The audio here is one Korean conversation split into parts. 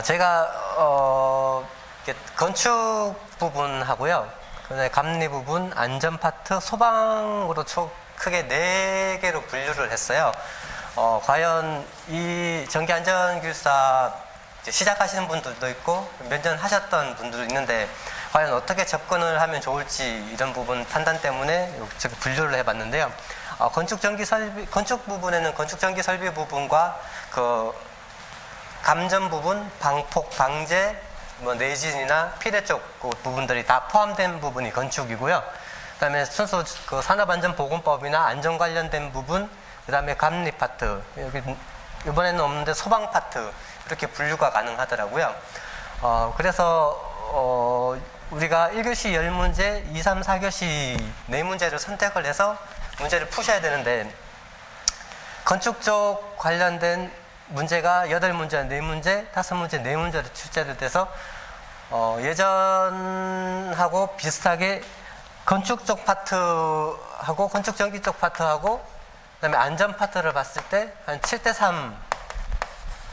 제가 건축 부분하고요, 그다음에 감리 부분, 안전 파트, 소방으로 크게 4개로 분류를 했어요. 과연 이 전기안전기술사 시작하시는 분들도 있고 몇 년 하셨던 분들도 있는데 과연 어떻게 접근을 하면 좋을지 이런 부분 판단 때문에 제가 분류를 해봤는데요. 건축 부분에는 건축 전기 설비 부분과 그 감전 부분, 방폭, 방제, 내진이나 피대 쪽 그 부분들이 다 포함된 부분이 건축이고요. 그다음에 순수 그 산업안전보건법이나 안전 관련된 부분, 그다음에 감리 파트, 여기 이번에는 없는데 소방 파트 이렇게 분류가 가능하더라고요. 그래서 우리가 1교시 10문제, 2, 3, 4교시 4문제를 선택을 해서 문제를 푸셔야 되는데 건축 쪽 관련된 문제가 8문제, 4문제, 5문제, 4문제로 출제를 돼서 예전하고 비슷하게 건축 쪽 파트하고 건축 전기 쪽 파트하고 그다음에 안전 파트를 봤을 때 한 7대3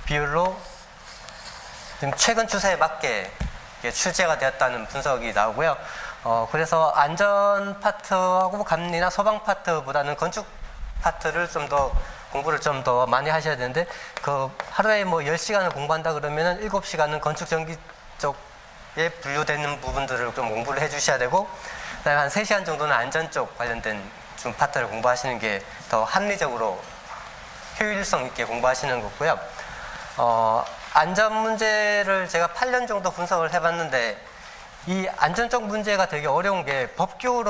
비율로 지금 최근 추세에 맞게 출제가 되었다는 분석이 나오고요. 그래서 안전 파트하고 감리나 소방 파트보다는 건축 파트를 좀 더 공부를 좀 더 많이 하셔야 되는데 그 하루에 뭐 10시간을 공부한다 그러면은 7시간은 건축 전기 쪽에 분류되는 부분들을 좀 공부를 해 주셔야 되고 그다음에 한 3시간 정도는 안전 쪽 관련된 좀 파트를 공부하시는 게 더 합리적으로 효율성 있게 공부하시는 거고요. 안전 문제를 제가 8년 정도 분석을 해봤는데 이 안전 쪽 문제가 되게 어려운 게 법규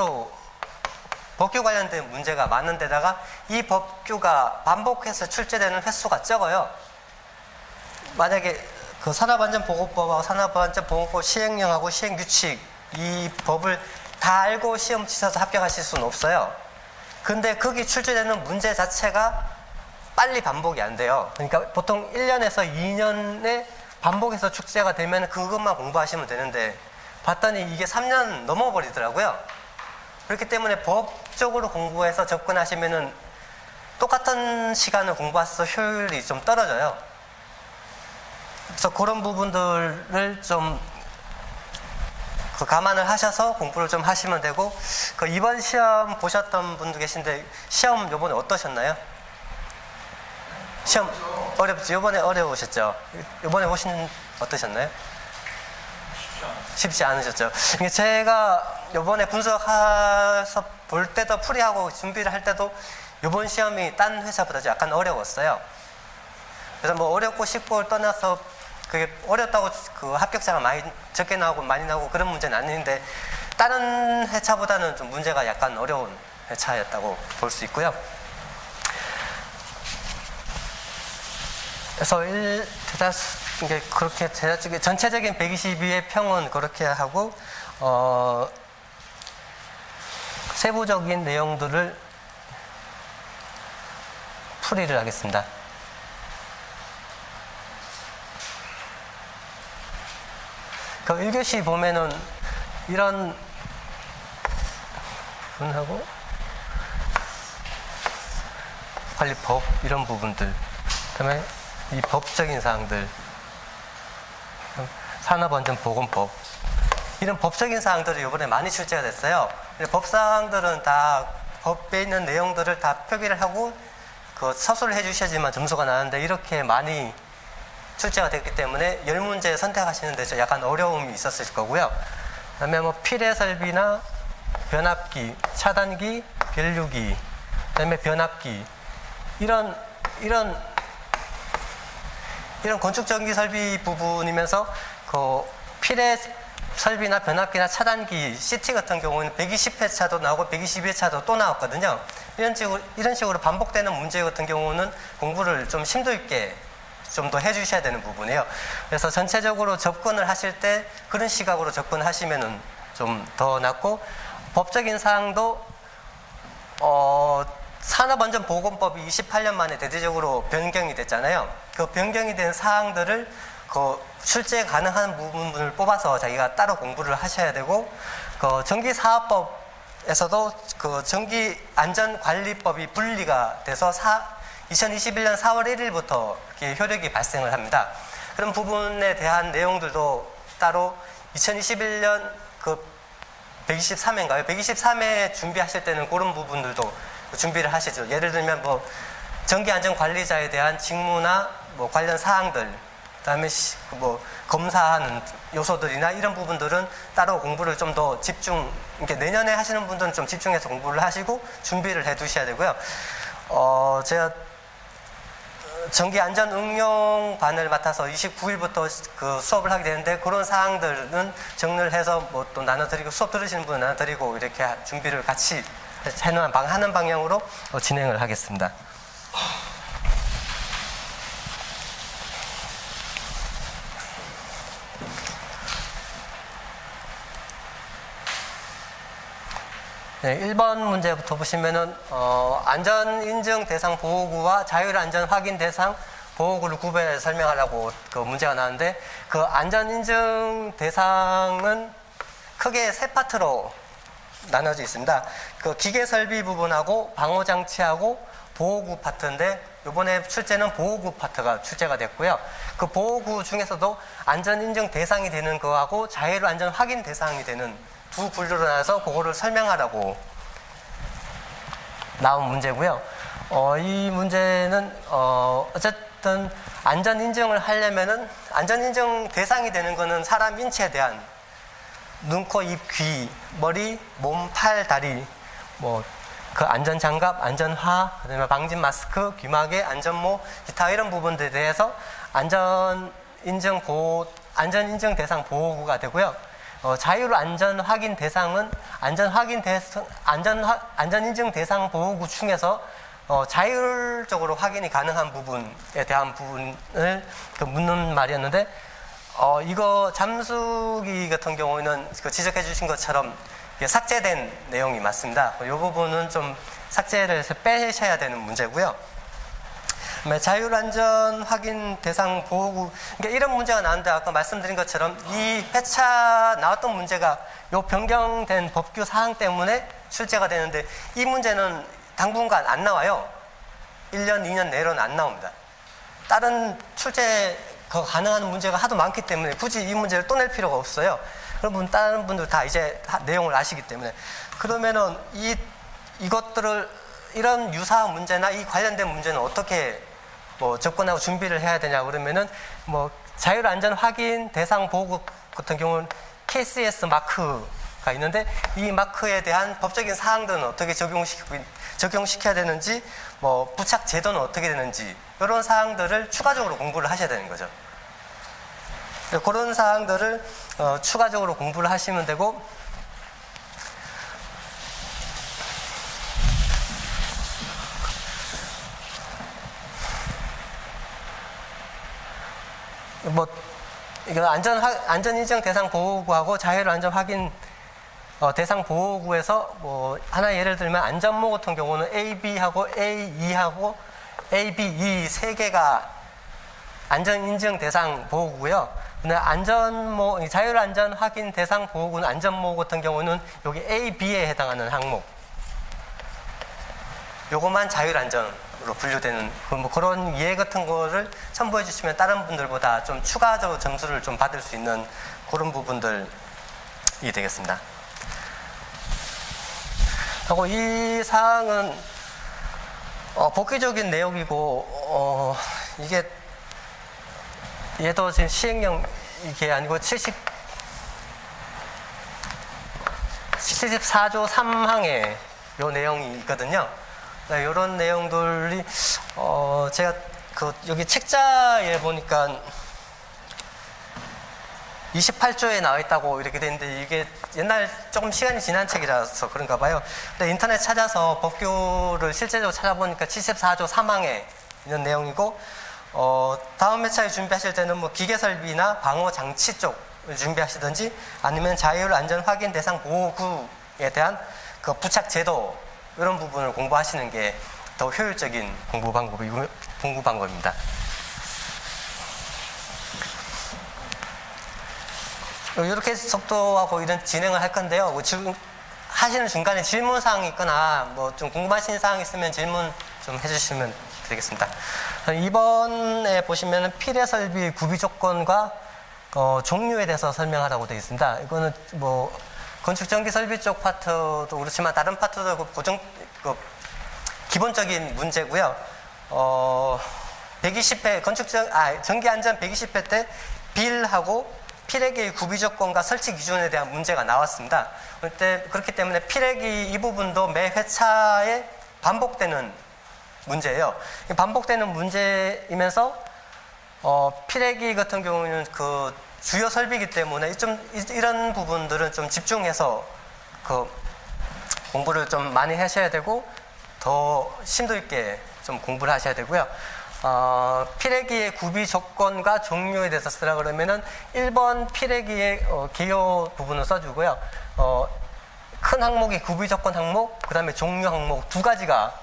관련된 문제가 많은 데다가 이 법규가 반복해서 출제되는 횟수가 적어요. 만약에 그 산업안전보건법하고 산업안전보건법 시행령하고 시행규칙 이 법을 다 알고 시험 치셔서 합격하실 수는 없어요. 근데 거기 출제되는 문제 자체가 빨리 반복이 안 돼요. 그러니까 보통 1년에서 2년에 반복해서 출제가 되면 그것만 공부하시면 되는데 봤더니 이게 3년 넘어버리더라고요. 그렇기 때문에 법적으로 공부해서 접근하시면은 똑같은 시간을 공부하셔서 효율이 좀 떨어져요. 그래서 그런 부분들을 좀 감안을 하셔서 공부를 좀 하시면 되고 그 이번 시험 보셨던 분도 계신데 시험 요번에 어떠셨나요? 시험 어렵죠? 요번에 어려우셨죠? 요번에 오신 어떠셨나요? 쉽지 않으셨죠? 제가 요번에 분석해서 볼 때도 풀이하고 준비를 할 때도 요번 시험이 딴 회사보다 약간 어려웠어요. 그래서 뭐 어렵고 쉽고를 떠나서 그게 어렵다고 그 합격자가 많이 적게 나오고 많이 나오고 그런 문제는 아닌데 다른 회차보다는 좀 문제가 약간 어려운 회차였다고 볼 수 있고요. 그래서 이게 그렇게 전체적인 122의 평은 그렇게 하고 세부적인 내용들을 풀이를 하겠습니다. 그 1교시 보면은 이런 부분하고 관리법 이런 부분들 그다음에 이 법적인 사항들 산업안전보건법 이런 법적인 사항들이 이번에 많이 출제가 됐어요. 법사항들은 다 법에 있는 내용들을 다 표기를 하고 그 서술을 해주셔야지만 점수가 나는데 이렇게 많이 출제가 됐기 때문에 10문제 선택하시는 데서 약간 어려움이 있었을 거고요. 그다음에 뭐 필해 설비나 변압기, 차단기, 변류기, 그다음에 변압기 이런 건축 전기 설비 부분이면서 그 필해 설비나 변압기나 차단기 CT 같은 경우는 120회차도 나오고 122회차도 또 나왔거든요. 이런 식으로 반복되는 문제 같은 경우는 공부를 좀 심도 있게 좀 더 해주셔야 되는 부분이에요. 그래서 전체적으로 접근을 하실 때 그런 시각으로 접근하시면은 좀 더 낫고 법적인 사항도 산업안전보건법이 28년 만에 대대적으로 변경이 됐잖아요. 그 변경이 된 사항들을 그 출제 가능한 부분을 뽑아서 자기가 따로 공부를 하셔야 되고 그 전기사업법에서도 그 전기안전관리법이 분리가 돼서 2021년 4월 1일부터 효력이 발생을 합니다. 그런 부분에 대한 내용들도 따로 2021년 그 123회인가요? 123회 준비하실 때는 그런 부분들도 준비를 하시죠. 예를 들면 뭐 전기안전관리자에 대한 직무나 뭐 관련 사항들, 그다음에 뭐 검사하는 요소들이나 이런 부분들은 따로 공부를 좀 더 이렇게 내년에 하시는 분들은 좀 집중해서 공부를 하시고 준비를 해 두셔야 되고요. 제가 전기안전응용반을 맡아서 29일부터 그 수업을 하게 되는데 그런 사항들은 정리를 해서 뭐 또 나눠드리고 수업 들으시는 분은 나눠드리고 이렇게 준비를 같이 하는 방향으로 진행을 하겠습니다. 네, 1번 문제부터 보시면은 안전인증 대상 보호구와 자율안전 확인 대상 보호구를 구별해서 설명하라고 그 문제가 나왔는데, 그 안전인증 대상은 크게 세 파트로 나눠져 있습니다. 그 기계설비 부분하고 방호장치하고 보호구 파트인데, 이번에 출제는 보호구 파트가 출제가 됐고요. 그 보호구 중에서도 안전인증 대상이 되는 거하고 자율안전 확인 대상이 되는 두 분류로 나눠서 그거를 설명하라고 나온 문제고요. 이 문제는 어쨌든 안전인증을 하려면은 안전인증 대상이 되는 거는 사람 인체에 대한 눈, 코, 입, 귀, 머리, 몸, 팔, 다리, 뭐 그 안전장갑, 안전화, 그다음에 방진 마스크, 귀마개, 안전모, 기타 이런 부분들에 대해서 안전인증 대상 보호구가 되고요. 자율안전 확인 대상은 안전인증 대상 보호구 중에서 자율적으로 확인이 가능한 부분에 대한 부분을 묻는 말이었는데, 이거 잠수기 같은 경우에는 그 지적해 주신 것처럼 삭제된 내용이 맞습니다. 이 부분은 좀 삭제를 해서 빼셔야 되는 문제고요. 자율안전 확인 대상 보호구, 그러니까 이런 문제가 나왔는데 아까 말씀드린 것처럼 이 회차 나왔던 문제가 요 변경된 법규 사항 때문에 출제가 되는데, 이 문제는 당분간 안 나와요. 1년, 2년 내로는 안 나옵니다. 다른 출제가 가능한 문제가 하도 많기 때문에 굳이 이 문제를 또 낼 필요가 없어요. 그러면 다른 분들 다 이제 내용을 아시기 때문에. 그러면은 이것들을 이런 유사한 문제나 이 관련된 문제는 어떻게 접근하고 준비를 해야 되냐 그러면은 자율안전 확인 대상 보호구 같은 경우는 KCS 마크가 있는데, 이 마크에 대한 법적인 사항들은 어떻게 적용시켜야 되는지, 부착 제도는 어떻게 되는지, 이런 사항들을 추가적으로 공부를 하셔야 되는 거죠. 그런 사항들을 추가적으로 공부를 하시면 되고, 이거 안전인증 대상 보호구하고 자율안전 확인 대상 보호구에서 하나 예를 들면 안전모 같은 경우는 AB하고 A2하고 AB, E 세 개가 안전인증 대상 보호구고요. 근데 자율안전 확인 대상 보호구는 안전모 같은 경우는 여기 A, B에 해당하는 항목. 요것만 자율안전으로 분류되는 그런 이해 같은 거를 첨부해 주시면 다른 분들보다 좀 추가적으로 점수를 좀 받을 수 있는 그런 부분들이 되겠습니다. 하고 이 사항은 복귀적인 내용이고, 이게 얘도 지금 시행령 이게 아니고 74조 3항에 요 내용이 있거든요. 이런 내용들이 제가 여기 책자에 보니까 28조에 나와 있다고 이렇게 돼 있는데, 이게 옛날 조금 시간이 지난 책이라서 그런가 봐요. 근데 인터넷 찾아서 법규를 실제적으로 찾아보니까 74조 3항에 있는 내용이고, 다음 회차에 준비하실 때는 기계설비나 방호장치 쪽을 준비하시든지, 아니면 자율안전 확인 대상 보호구에 대한 그 부착 제도, 이런 부분을 공부하시는 게 더 효율적인 공부 방법입니다. 이렇게 속도하고 이런 진행을 할 건데요. 지금 하시는 중간에 질문사항이 있거나 좀 궁금하신 사항이 있으면 질문해 좀 해주시면 되겠습니다. 이번에 보시면은 필의 설비 구비 조건과 종류에 대해서 설명하라고 되어 있습니다. 이거는 뭐 건축 전기 설비 쪽 파트도 그렇지만 다른 파트도 기본적인 문제고요. 120회 전기 안전 120회 때 빌하고 필액의 구비 조건과 설치 기준에 대한 문제가 나왔습니다. 그렇기 때문에 필액이 이 부분도 매 회차에 반복되는 문제예요. 반복되는 문제이면서 필액이 같은 경우는 그 주요 설비이기 때문에 이런 부분들은 좀 집중해서 공부를 좀 많이 하셔야 되고 더 심도 있게 좀 공부를 하셔야 되고요. 필액기의 구비 조건과 종류에 대해서 쓰라 그러면은 1번 필액기의 개요 부분을 써주고요. 큰 항목이 구비 조건 항목, 그 다음에 종류 항목 두 가지가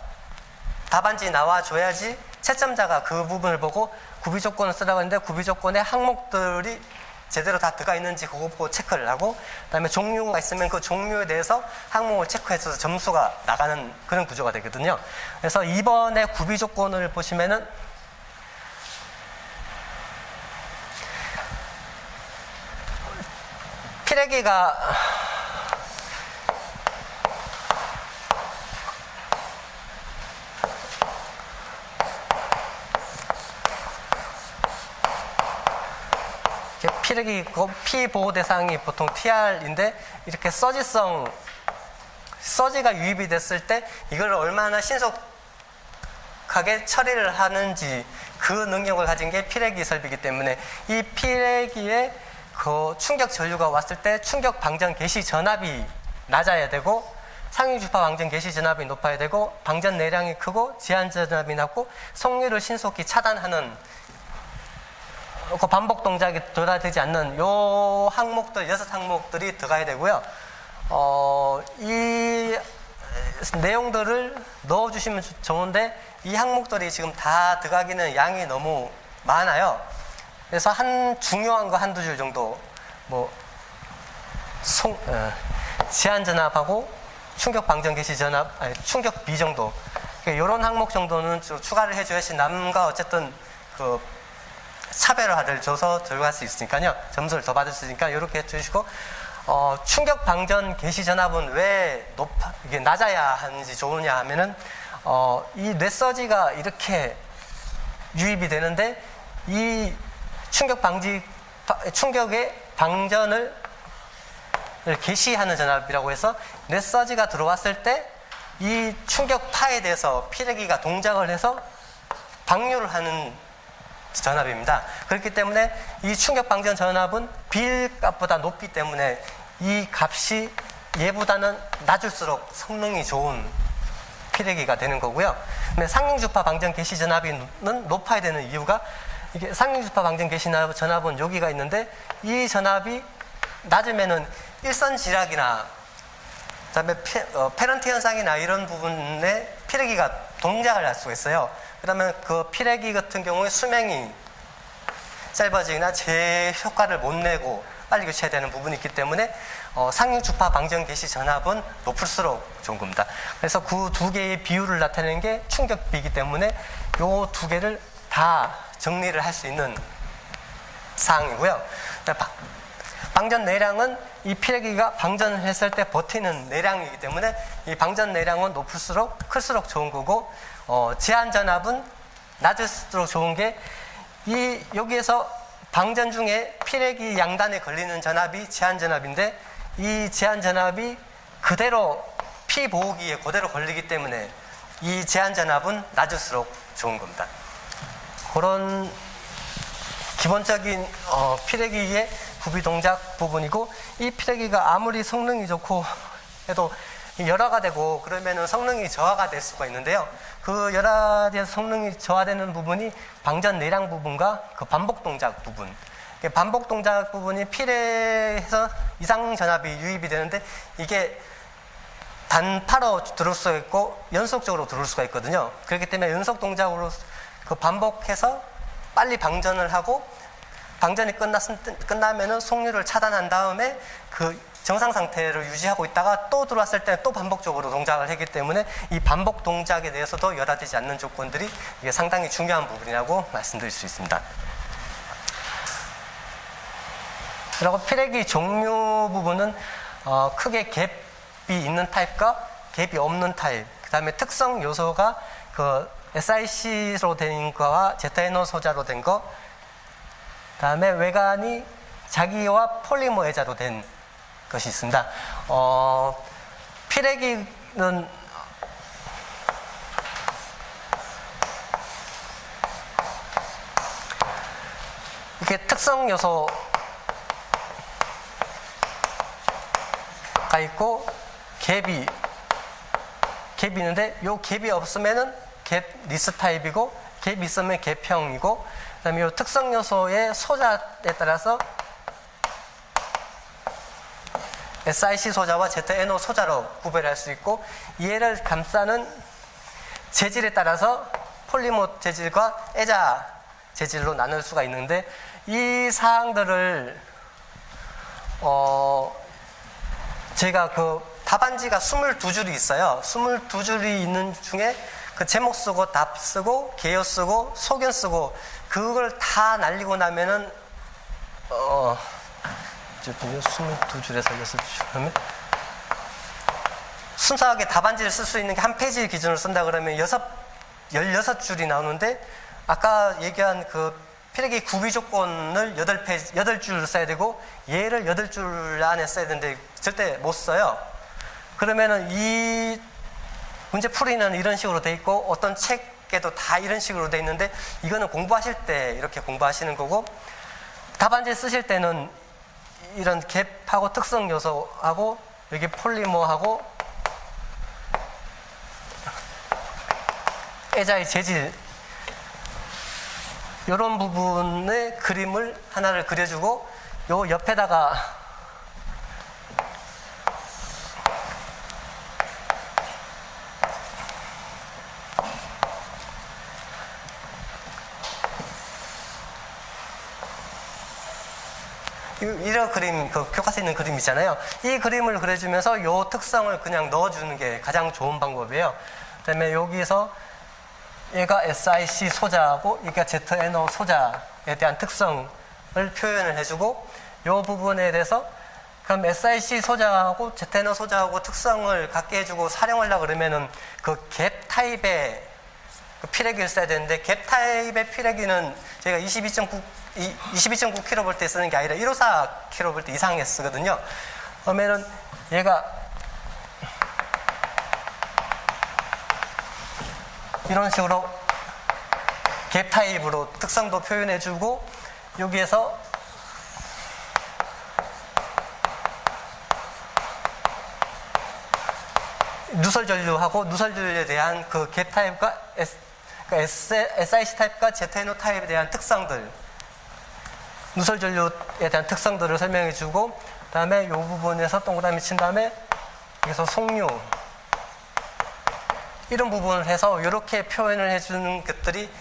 답안지 나와줘야지 채점자가 그 부분을 보고 구비 조건을 쓰라고 했는데 구비 조건의 항목들이 제대로 다 들어가 있는지 그거 보고 체크를 하고 그 다음에 종류가 있으면 그 종류에 대해서 항목을 체크해서 점수가 나가는 그런 구조가 되거든요. 그래서 이번에 구비 조건을 보시면은 필액기가 필액이 피보호 대상이 보통 TR인데 이렇게 서지가 유입이 됐을 때 이걸 얼마나 신속하게 처리를 하는지 그 능력을 가진 게 필액기 설비이기 때문에 이 필액기에 그 충격 전류가 왔을 때 충격 방전 개시 전압이 낮아야 되고 상위 주파 방전 개시 전압이 높아야 되고 방전 내량이 크고 제한 전압이 낮고 속류를 신속히 차단하는 그 반복 동작이 도달되지 않는 요 항목들 6항목들이 들어가야 되고요. 이 내용들을 넣어주시면 좋은데 이 항목들이 지금 다 들어가기는 양이 너무 많아요. 그래서 중요한 거 한두 줄 정도 제한 전압하고 충격 방전 개시 전압, 충격 비 정도 이런 항목 정도는 추가를 해줘야지 남과 어쨌든 그 차별화를 줘서 들어갈 수 있으니까요. 점수를 더 받을 수 있으니까 이렇게 해주시고 충격 방전 개시 전압은 왜 이게 낮아야 하는지 좋으냐 하면은 이 뇌서지가 이렇게 유입이 되는데 이 충격의 방전을 개시하는 전압이라고 해서 뇌서지가 들어왔을 때 이 충격파에 대해서 필액기가 동작을 해서 방류를 하는 전압입니다. 그렇기 때문에 이 충격 방전 전압은 빌 값보다 높기 때문에 이 값이 얘보다는 낮을수록 성능이 좋은 필액기가 되는 거고요. 근데 상ring주파 방전 개시 전압은 높아야 되는 이유가 이게 상ring주파 방전 개시 전압은 여기가 있는데 이 전압이 낮으면은 일선 지락이나 그다음에 페런트 현상이나 이런 부분에 필액기가 동작을 할 수가 있어요. 그러면 그 필액기 같은 경우에 수명이 짧아지거나 제 효과를 못 내고 빨리 교체해야 되는 부분이 있기 때문에 상ring주파 방전 개시 전압은 높을수록 좋은 겁니다. 그래서 그 두 개의 비율을 나타내는 게 충격비이기 때문에 요 두 개를 다 정리를 할 수 있는 사항이고요. 방전 내량은 이 필액기가 방전을 했을 때 버티는 내량이기 때문에 이 방전 내량은 높을수록 클수록 좋은 거고 제한 전압은 낮을수록 좋은 게 여기에서 방전 중에 필액기 양단에 걸리는 전압이 제한 전압인데 이 제한 전압이 그대로 피보호기에 그대로 걸리기 때문에 이 제한 전압은 낮을수록 좋은 겁니다. 그런 기본적인 필액기의 구비 동작 부분이고 이 필액기가 아무리 성능이 좋고 해도 열화가 되고 그러면은 성능이 저하가 될 수가 있는데요. 그 열화돼서 성능이 저하되는 부분이 방전 내량 부분과 그 반복 동작 부분. 반복 동작 부분이 필에서 이상 전압이 유입이 되는데 이게 단파로 들어올 수가 있고 연속적으로 들어올 수가 있거든요. 그렇기 때문에 연속 동작으로 그 반복해서 빨리 방전을 하고 방전이 끝나면은 속류를 차단한 다음에 그 정상 상태를 유지하고 있다가 또 들어왔을 때 또 반복적으로 동작을 하기 때문에 이 반복 동작에 대해서도 열화되지 않는 조건들이 이게 상당히 중요한 부분이라고 말씀드릴 수 있습니다. 그리고 피레기 종류 부분은 크게 갭이 있는 타입과 갭이 없는 타입, 그 다음에 특성 요소가 그 SiC로 된 거와 ZNO 소자로 된 거, 그 다음에 외관이 자기와 폴리머 애자로 된 것이 있습니다. 피레기는 이렇게 특성 요소가 있고 갭이 있는데 요 갭이 없으면은 갭 리스 타입이고 갭이 있으면 갭형이고, 그 다음에 요 특성 요소의 소자에 따라서 SiC 소자와 ZNO 소자로 구별할 수 있고, 얘를 감싸는 재질에 따라서 폴리머 재질과 애자 재질로 나눌 수가 있는데, 이 사항들을 제가 그 답안지가 22줄이 있어요. 22줄이 있는 중에 그 제목 쓰고 답 쓰고 개요 쓰고 소견 쓰고 그걸 다 날리고 나면은 22줄에서 6줄 하면 순수하게 답안지를 쓸 수 있는 게 한 페이지 기준으로 쓴다 그러면 16줄이 나오는데, 아까 얘기한 그 피레기 구비 조건을 8줄 써야 되고 얘를 8줄 안에 써야 되는데 절대 못 써요. 그러면은 이 문제 풀이는 이런 식으로 돼 있고 어떤 책에도 다 이런 식으로 돼 있는데, 이거는 공부하실 때 이렇게 공부하시는 거고, 답안지 쓰실 때는 이런 갭하고 특성 요소하고 여기 폴리머하고 애자의 재질 이런 부분의 그림을 하나를 그려주고 요 옆에다가 이런 그림, 그 교과서에 있는 그림 있잖아요. 이 그림을 그려주면서 요 특성을 그냥 넣어주는 게 가장 좋은 방법이에요. 그 다음에 여기서 얘가 SiC 소자하고 얘가 ZNO 소자에 대한 특성을 표현을 해주고, 요 부분에 대해서 그럼 SiC 소자하고 ZNO 소자하고 특성을 갖게 해주고 사용하려고 그러면은 그 갭 타입의 그 피레기를 써야 되는데, 갭 타입의 피레기는 저희가 22.9kV 쓰는 게 아니라 154kV 이상에 쓰거든요. 그러면은 얘가 이런 식으로 갭 타입으로 특성도 표현해주고, 여기에서 누설 전류하고 누설 전류에 대한 그 갭 타입과 SiC 타입과 ZNO 타입에 대한 특성들, 누설 전류에 대한 특성들을 설명해주고, 그 다음에 이 부분에서 동그라미 친 다음에 여기서 속류 이런 부분을 해서 이렇게 표현을 해주는 것들이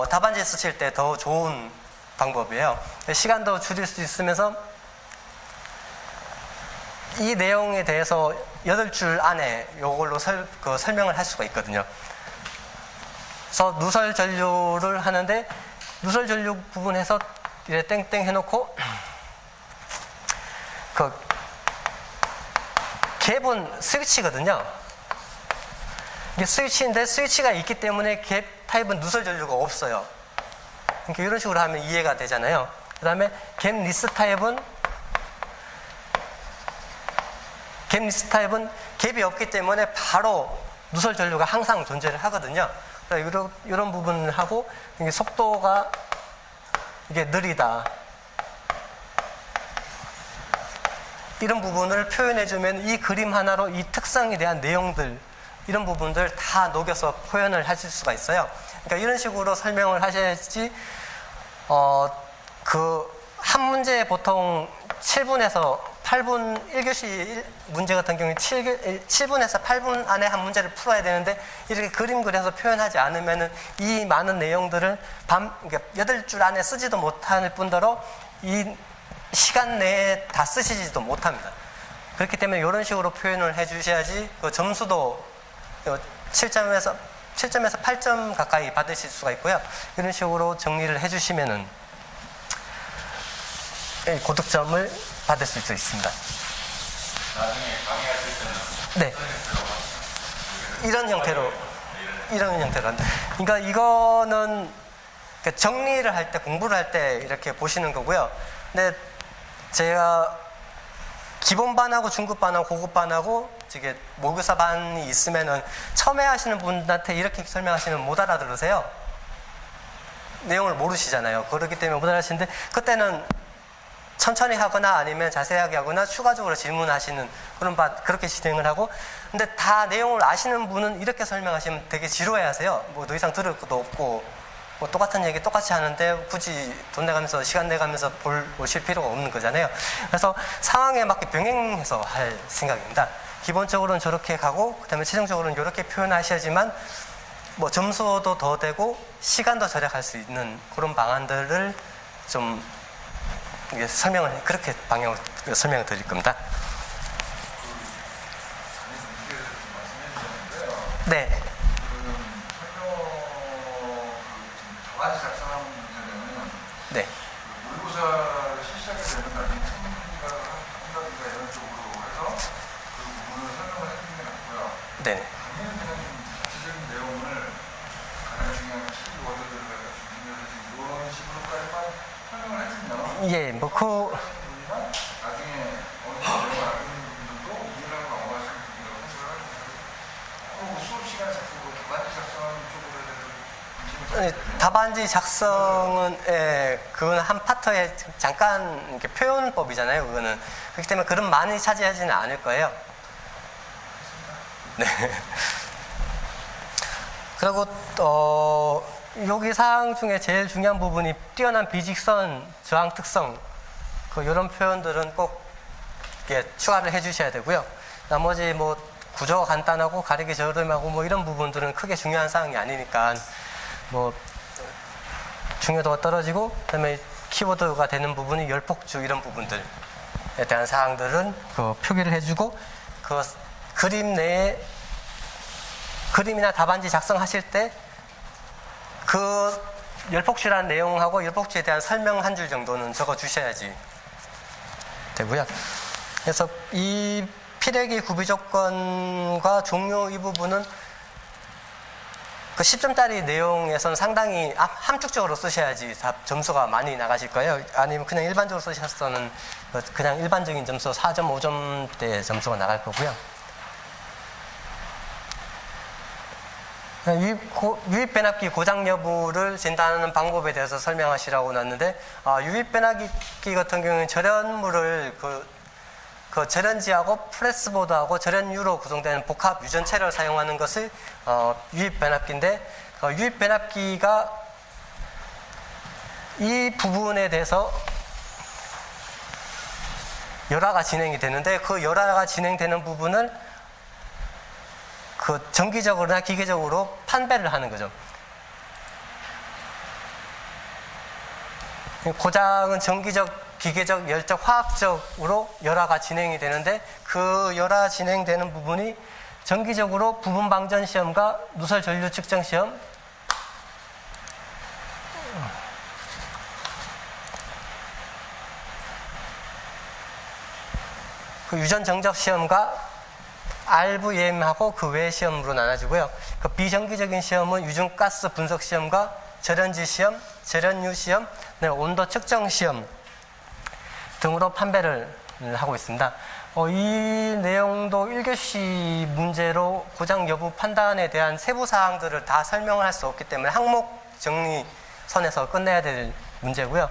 답안지 쓰실 때 더 좋은 방법이에요. 시간도 줄일 수 있으면서 이 내용에 대해서 8줄 안에 이걸로 설명을 할 수가 있거든요. 그래서 누설 전류를 하는데, 누설 전류 부분에서 이렇게 땡땡 해놓고, 그 갭은 스위치거든요. 이게 스위치인데 스위치가 있기 때문에 갭 타입은 누설 전류가 없어요. 그러니까 이런 식으로 하면 이해가 되잖아요. 그 다음에 갭 리스 타입은 갭이 없기 때문에 바로 누설 전류가 항상 존재를 하거든요. 그래서 이런 부분을 하고, 이게 속도가 이게 느리다, 이런 부분을 표현해주면 이 그림 하나로 이 특성에 대한 내용들, 이런 부분들 다 녹여서 표현을 하실 수가 있어요. 그러니까 이런 식으로 설명을 하셔야지, 한 문제에 보통 7분에서 8분, 1교시 문제 같은 경우에 7분에서 8분 안에 한 문제를 풀어야 되는데, 이렇게 그림 그려서 표현하지 않으면은 이 많은 내용들을 그러니까 8줄 안에 쓰지도 못할 뿐더러 이 시간 내에 다 쓰시지도 못합니다. 그렇기 때문에 이런 식으로 표현을 해주셔야지 그 점수도 7점에서 8점 가까이 받으실 수가 있고요. 이런 식으로 정리를 해주시면은 고득점을 받을 수 있습니다. 나중에 강의하실 때는 네. 이런 형태로 그러니까 이거는 정리를 할 때, 공부를 할 때 이렇게 보시는 거고요. 근데 제가 기본반하고 중급반하고 고급반하고 이게 모교사 반이 있으면은 처음에 하시는 분한테 이렇게 설명하시면 못 알아들으세요. 내용을 모르시잖아요. 그렇기 때문에 못 알아듣시는데 그때는 천천히 하거나 아니면 자세하게 하거나 추가적으로 질문하시는 그렇게 진행을 하고, 근데 다 내용을 아시는 분은 이렇게 설명하시면 되게 지루해 하세요. 뭐 더 이상 들을 것도 없고, 뭐 똑같은 얘기 똑같이 하는데 굳이 돈 내가면서 시간 내가면서 보실 필요가 없는 거잖아요. 그래서 상황에 맞게 병행해서 할 생각입니다. 기본적으로는 저렇게 가고, 그 다음에 최종적으로는 이렇게 표현하셔야지만 뭐 점수도 더 되고 시간도 절약할 수 있는 그런 방안들을 좀 이게 그렇게 방향으로 설명을 드릴 겁니다. 네. 답안지 작성하는 문제는 네. 모의고사를 실시하게 되면 나중에 청문회가 한다든가 이런 쪽으로 해서 그 부분을 설명을 해주는 게 낫고요. 네. 강의는 그냥 자체적인 내용을 가장 중요한 키워드들을 준비해서 이런 식으로까지만 설명을 해주면 예, 뭐 나중에 어느 정도 내용을 알고 있는 분들도 이해를 하고 넘어갈 수 있는 부분이라고 생각을 하고, 수업 시간에 자꾸 답안지 작성하는 쪽으로 해서 답안지 작성은 그건 한 파트에 잠깐 이렇게 표현법이잖아요. 그거는 그렇기 때문에 그런 많이 차지하지는 않을 거예요. 네. 그리고 여기 사항 중에 제일 중요한 부분이 뛰어난 비직선 저항 특성, 이런 표현들은 꼭 추가를 해주셔야 되고요. 나머지 뭐 구조가 간단하고 가리기 저렴하고 뭐 이런 부분들은 크게 중요한 사항이 아니니까 뭐 중요도가 떨어지고, 그다음에 키워드가 되는 부분이 열폭주 이런 부분들에 대한 사항들은 표기를 해주고, 그 그림 내에 그림이나 답안지 작성하실 때 그 열폭주라는 내용하고 열폭주에 대한 설명 한 줄 정도는 적어 주셔야지 되고요. 그래서 이 필액의 구비 조건과 종료 이 부분은 그 10점짜리 내용에서는 상당히 함축적으로 쓰셔야지 점수가 많이 나가실 거예요. 아니면 그냥 일반적으로 쓰셨어는 그냥 일반적인 점수 4.5점대 점수가 나갈 거고요. 유입 변압기 고장 여부를 진단하는 방법에 대해서 설명하시라고 놨는데, 유입 변압기 같은 경우는 절연물을 그 절연지하고 프레스보드하고 절연유로 구성되는 복합 유전체를 사용하는 것을 유입 변압기인데, 유입 변압기가 이 부분에 대해서 열화가 진행이 되는데, 그 열화가 진행되는 부분을 정기적으로나 기계적으로 판별을 하는 거죠. 고장은 정기적, 기계적, 열적, 화학적으로 열화가 진행이 되는데, 그 열화 진행되는 부분이 정기적으로 부분 방전 시험과 누설 전류 측정 시험, 그 유전 정적 시험과 RVM하고 그 외 시험으로 나눠지고요. 그 비정기적인 시험은 유증가스 분석 시험과 절연지 시험, 절연유 시험, 온도 측정 시험 등으로 판별을 하고 있습니다. 이 내용도 1교시 문제로 고장 여부 판단에 대한 세부 사항들을 다 설명을 할 수 없기 때문에 항목 정리선에서 끝내야 될 문제고요.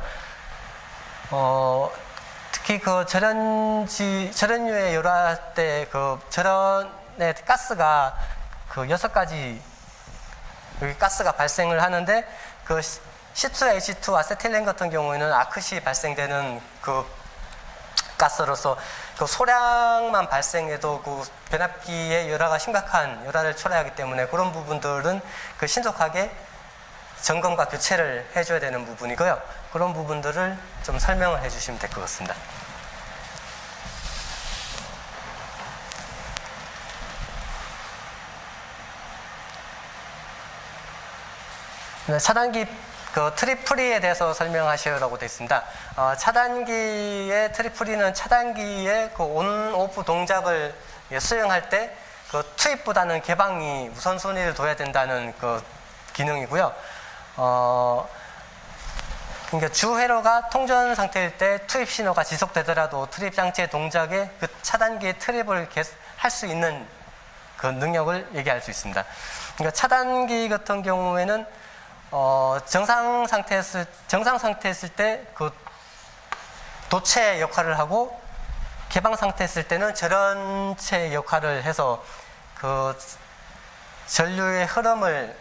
특히 그 절연유에 열화할 때 그 절연의 가스가 그 6가지 여기 가스가 발생을 하는데, 그 C2H2 아세틸렌 같은 경우에는 아크시 발생되는 그 가스로서 그 소량만 발생해도 그 변압기의 열화가 심각한 열화를 초래하기 때문에 그런 부분들은 그 신속하게 점검과 교체를 해줘야 되는 부분이고요. 그런 부분들을 좀 설명을 해주시면 될 것 같습니다. 네, 차단기 그 트리프리에 대해서 설명하시라고 되어 있습니다. 차단기의 트리프리는 차단기의 그 온, 오프 동작을 수행할 때 그 투입보다는 개방이 우선순위를 둬야 된다는 그 기능이고요. 그러니까 주 회로가 통전 상태일 때 투입 신호가 지속되더라도 트립 장치의 동작에 그 차단기의 트립을 할 수 있는 그 능력을 얘기할 수 있습니다. 그러니까 차단기 같은 경우에는 정상 상태였을 때 그 도체 역할을 하고 개방 상태였을 때는 절연체 역할을 해서 그 전류의 흐름을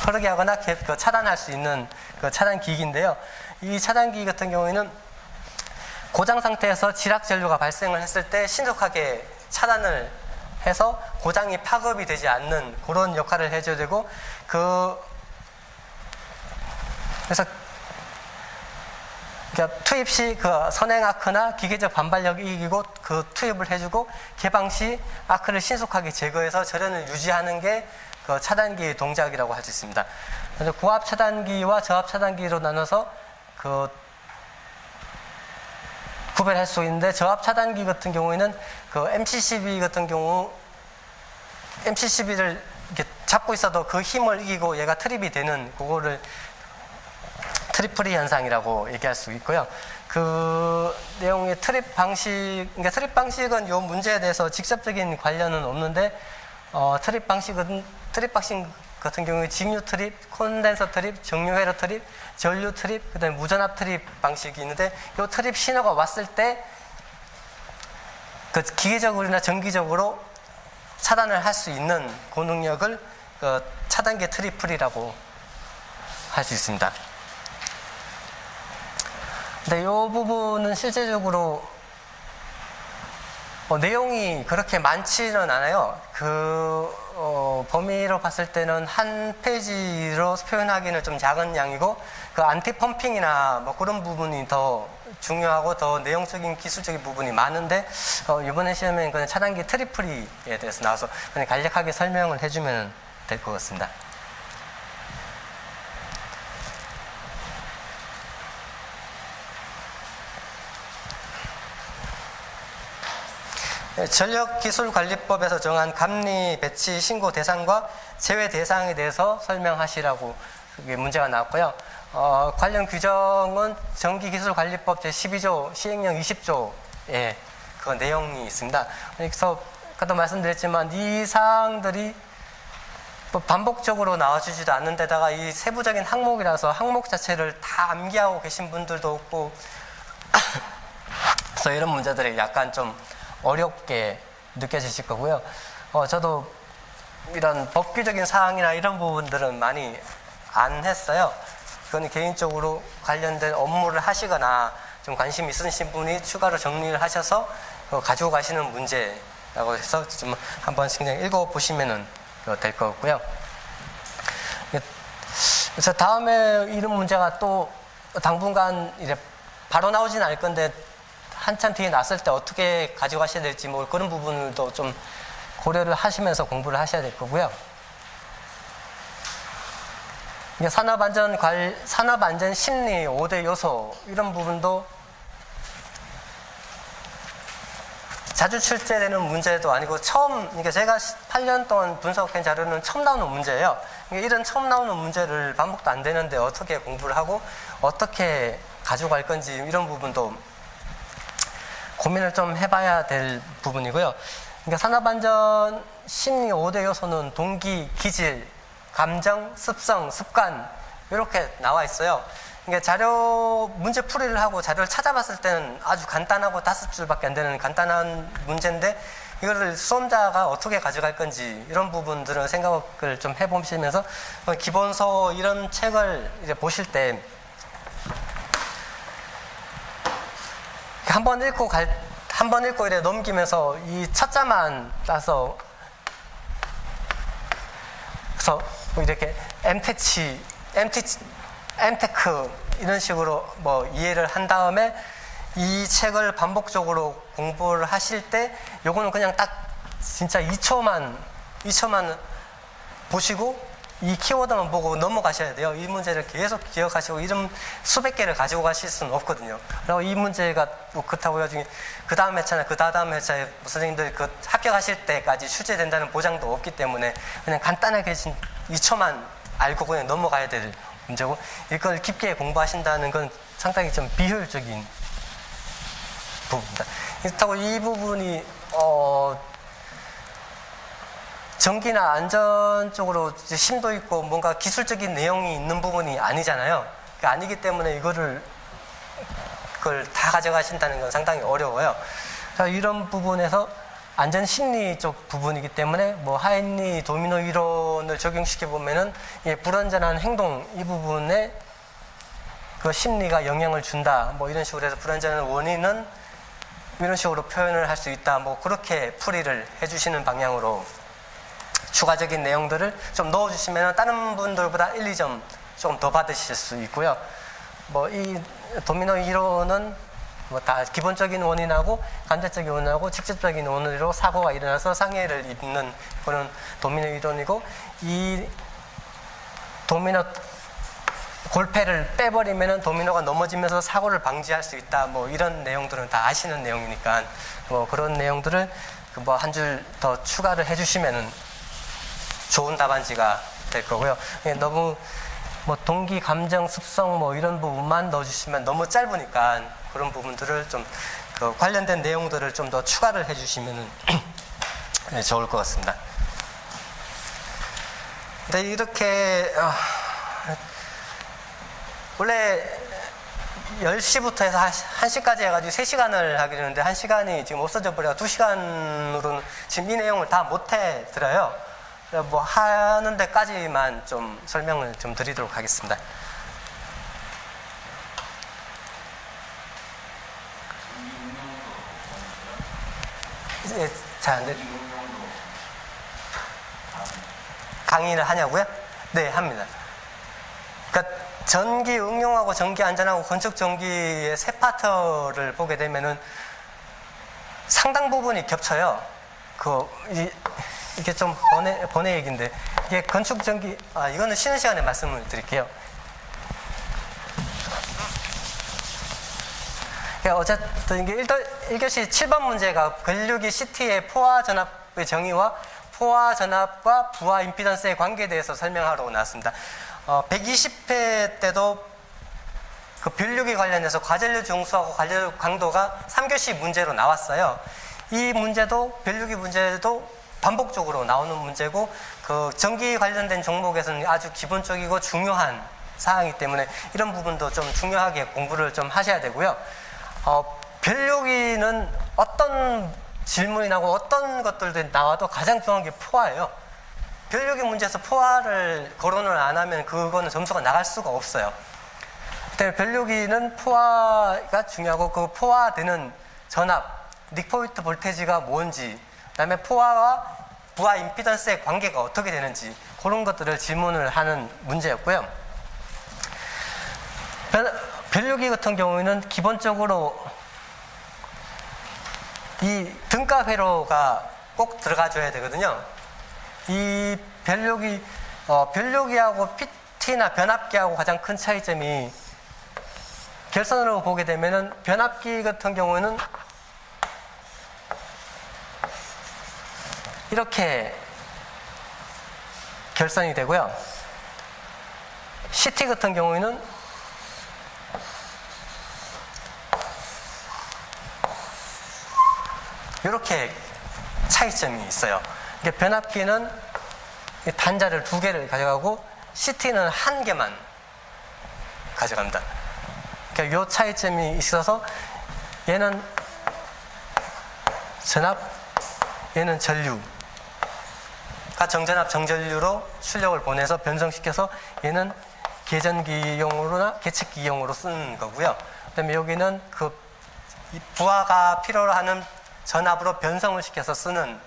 흐르게 하거나 그 차단할 수 있는 그 차단 기기인데요. 이 차단기 같은 경우에는 고장 상태에서 지락 전류가 발생을 했을 때 신속하게 차단을 해서 고장이 파급이 되지 않는 그런 역할을 해줘야 되고, 그래서 그러니까 투입 시 그 선행 아크나 기계적 반발력이 이기고 그 투입을 해주고, 개방 시 아크를 신속하게 제거해서 절연을 유지하는 게 그 차단기의 동작이라고 할 수 있습니다. 그래서 고압 차단기와 저압 차단기로 나눠서 그 구별할 수 있는데, 저압 차단기 같은 경우에는 그 MCCB 같은 경우 MCCB를 이렇게 잡고 있어도 그 힘을 이기고 얘가 트립이 되는 그거를 트리프리 현상이라고 얘기할 수 있고요. 그 내용의 트립 방식, 그러니까 트립 방식은 이 문제에 대해서 직접적인 관련은 없는데, 트립 방식 같은 경우에 직류 트립, 콘덴서 트립, 정류 회로 트립, 전류 트립, 그다음에 무전압 트립 방식이 있는데, 이 트립 신호가 왔을 때 그 기계적으로나 정기적으로 차단을 할 수 있는 그 능력을 그 차단기 트리플이라고 할 수 있습니다. 근데 이 부분은 실제적으로 내용이 그렇게 많지는 않아요. 범위로 봤을 때는 한 페이지로 표현하기는 좀 작은 양이고, 그 안티 펌핑이나 뭐 그런 부분이 더 중요하고 더 내용적인 기술적인 부분이 많은데, 이번에 시험에는 그냥 차단기 트리플이에 대해서 나와서 그냥 간략하게 설명을 해주면 될 것 같습니다. 전력기술관리법에서 정한 감리, 배치, 신고 대상과 제외 대상에 대해서 설명하시라고 문제가 나왔고요. 관련 규정은 전기기술관리법 제12조 시행령 20조에 그 내용이 있습니다. 그래서 아까도 말씀드렸지만 이 사항들이 반복적으로 나와주지도 않는 데다가 이 세부적인 항목이라서 항목 자체를 다 암기하고 계신 분들도 없고 그래서 이런 문제들이 약간 좀 어렵게 느껴지실 거고요. 저도 이런 법규적인 사항이나 이런 부분들은 많이 안 했어요. 그건 개인적으로 관련된 업무를 하시거나 좀 관심 있으신 분이 추가로 정리를 하셔서 가지고 가시는 문제라고 해서 좀 한번 그냥 읽어보시면 될 것 같고요. 그래서 다음에 이런 문제가 또 당분간 이제 바로 나오진 않을 건데, 한참 뒤에 났을 때 어떻게 가져가셔야 될지 뭐 그런 부분도 좀 고려를 하시면서 공부를 하셔야 될 거고요. 산업안전 심리 5대 요소 이런 부분도 자주 출제되는 문제도 아니고 그러니까 제가 8년 동안 분석한 자료는 처음 나오는 문제예요. 이런 처음 나오는 문제를 반복도 안 되는데 어떻게 공부를 하고 어떻게 가져갈 건지 이런 부분도 고민을 좀 해봐야 될 부분이고요. 그러니까 산업안전 심리 5대 요소는 동기, 기질, 감정, 습성, 습관 이렇게 나와 있어요. 그러니까 문제 풀이를 하고 자료를 찾아봤을 때는 아주 간단하고 5줄밖에 안 되는 간단한 문제인데, 이거를 수험자가 어떻게 가져갈 건지 이런 부분들을 생각을 좀 해보시면서 기본서 이런 책을 이제 보실 때 한 번 읽고 이래 넘기면서 이 첫자만 따서 그래서 뭐 이렇게 엠테크 이런 식으로 뭐 이해를 한 다음에 이 책을 반복적으로 공부를 하실 때 요거는 그냥 딱 진짜 2초만 보시고 이 키워드만 보고 넘어가셔야 돼요. 이 문제를 계속 기억하시고 이름 수백 개를 가지고 가실 수는 없거든요. 그리고 이 문제가 뭐 그렇다고 해가지고 그 다음 회차나 그 다음 회차에 선생님들 그 합격하실 때까지 출제된다는 보장도 없기 때문에 그냥 간단하게 2초만 알고 그냥 넘어가야 될 문제고, 이걸 깊게 공부하신다는 건 상당히 좀 비효율적인 부분입니다. 그렇다고 이 부분이 전기나 안전 쪽으로 이제 심도 있고 뭔가 기술적인 내용이 있는 부분이 아니잖아요. 그러니까 아니기 때문에 그걸 다 가져가신다는 건 상당히 어려워요. 이런 부분에서 안전 심리 쪽 부분이기 때문에 뭐 하인리 도미노 이론을 적용시켜 보면은 불완전한 행동 이 부분에 그 심리가 영향을 준다. 뭐 이런 식으로 해서 불완전한 원인은 이런 식으로 표현을 할 수 있다. 뭐 그렇게 풀이를 해주시는 방향으로 추가적인 내용들을 좀 넣어주시면 다른 분들보다 1, 2점 조금 더 받으실 수 있고요. 뭐 이 도미노 이론은 뭐 다 기본적인 원인하고 간접적인 원인하고 직접적인 원인으로 사고가 일어나서 상해를 입는 그런 도미노 이론이고, 이 도미노 골패를 빼버리면 도미노가 넘어지면서 사고를 방지할 수 있다. 뭐 이런 내용들은 다 아시는 내용이니까 뭐 그런 내용들을 뭐 한 줄 더 추가를 해주시면은 좋은 답안지가 될 거고요. 너무 뭐 동기, 감정, 습성 뭐 이런 부분만 넣어주시면 너무 짧으니까 그런 부분들을 좀 그 관련된 내용들을 좀 더 추가를 해주시면 좋을 것 같습니다. 근데 이렇게 원래 10시부터 해서 1시까지 해가지고 3시간을 하기로 했는데 1시간이 지금 없어져 버려 2시간으로는 지금 이 내용을 다 못해 드려요. 뭐 하는 데까지만 좀 설명을 좀 드리도록 하겠습니다. 예, 자, 네. 강의를 하냐고요? 네, 합니다. 그러니까 전기 응용하고 전기 안전하고 건축 전기의 세 파트를 보게 되면은 상당 부분이 겹쳐요. 이게 좀 번외 얘기인데, 이게 건축 전기, 이거는 쉬는 시간에 말씀을 드릴게요. 그러니까 어쨌든 이게 1교시 7번 문제가 근육이 CT의 포화 전압의 정의와 포화 전압과 부하 임피던스의 관계에 대해서 설명하러 나왔습니다. 120회 때도 그 변류기 관련해서 과전류 중수하고 과전류 강도가 3교시 문제로 나왔어요. 이 문제도 변류기 문제도 반복적으로 나오는 문제고, 그 전기 관련된 종목에서는 아주 기본적이고 중요한 사항이기 때문에 이런 부분도 좀 중요하게 공부를 좀 하셔야 되고요. 변류기는 어떤 질문이 나고 어떤 것들도 나와도 가장 중요한 게 포화예요. 변류기 문제에서 포화를 거론을 안 하면 그거는 점수가 나갈 수가 없어요. 그때 변류기는 포화가 중요하고, 그 포화되는 전압, 닉포인트 볼테이지가 뭔지, 그 다음에 포화와 부하 임피던스의 관계가 어떻게 되는지, 그런 것들을 질문을 하는 문제였고요. 변류기 같은 경우에는 기본적으로 이 등가 회로가 꼭 들어가줘야 되거든요. 이 변류기하고 PT나 변압기하고 가장 큰 차이점이, 결선으로 보게 되면은 변압기 같은 경우는 이렇게 결선이 되고요. CT 같은 경우에는 이렇게 차이점이 있어요. 변압기는 단자를 2개를 가져가고 CT는 1개만 가져갑니다. 그러니까 이 차이점이 있어서 얘는 전압, 얘는 전류가 정전압, 정전류로 출력을 보내서 변성시켜서 얘는 계전기용으로나 계측기용으로 쓰는 거고요. 그다음에 여기는 그 부하가 필요로 하는 전압으로 변성을 시켜서 쓰는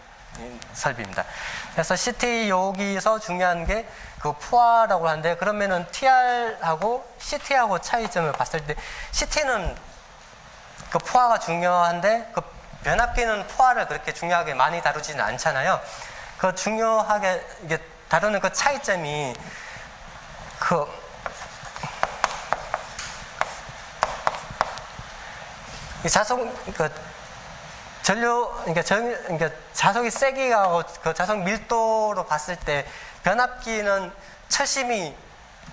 설비입니다. 그래서 CT 여기서 중요한 게 그 포화라고 하는데, 그러면은 TR하고 CT하고 차이점을 봤을 때 CT는 그 포화가 중요한데 그 변압기는 포화를 그렇게 중요하게 많이 다루지는 않잖아요. 그 중요하게 이게 다루는 그 차이점이 이 그러니까 자석이 세기가 그 자석 밀도로 봤을 때 변압기는 철심이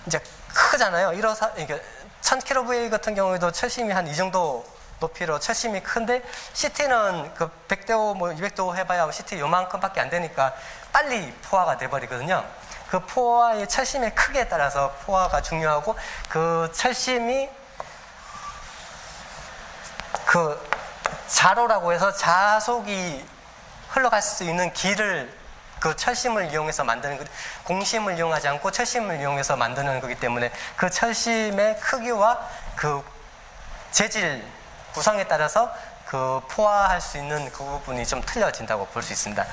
이제 크잖아요. 그러니까 1000kVA 같은 경우에도 철심이 한 이 정도 높이로 철심이 큰데 CT는 그 100대5 뭐 200대5 해봐야 CT 요만큼밖에 안 되니까 빨리 포화가 돼버리거든요. 그 포화의 철심의 크기에 따라서 포화가 중요하고 그 철심이 그 자로라고 해서 자속이 흘러갈 수 있는 길을 그 철심을 이용해서 만드는 공심을 이용하지 않고 철심을 이용해서 만드는 거기 때문에 그 철심의 크기와 그 재질 구성에 따라서 그 포화할 수 있는 그 부분이 좀 틀려진다고 볼 수 있습니다.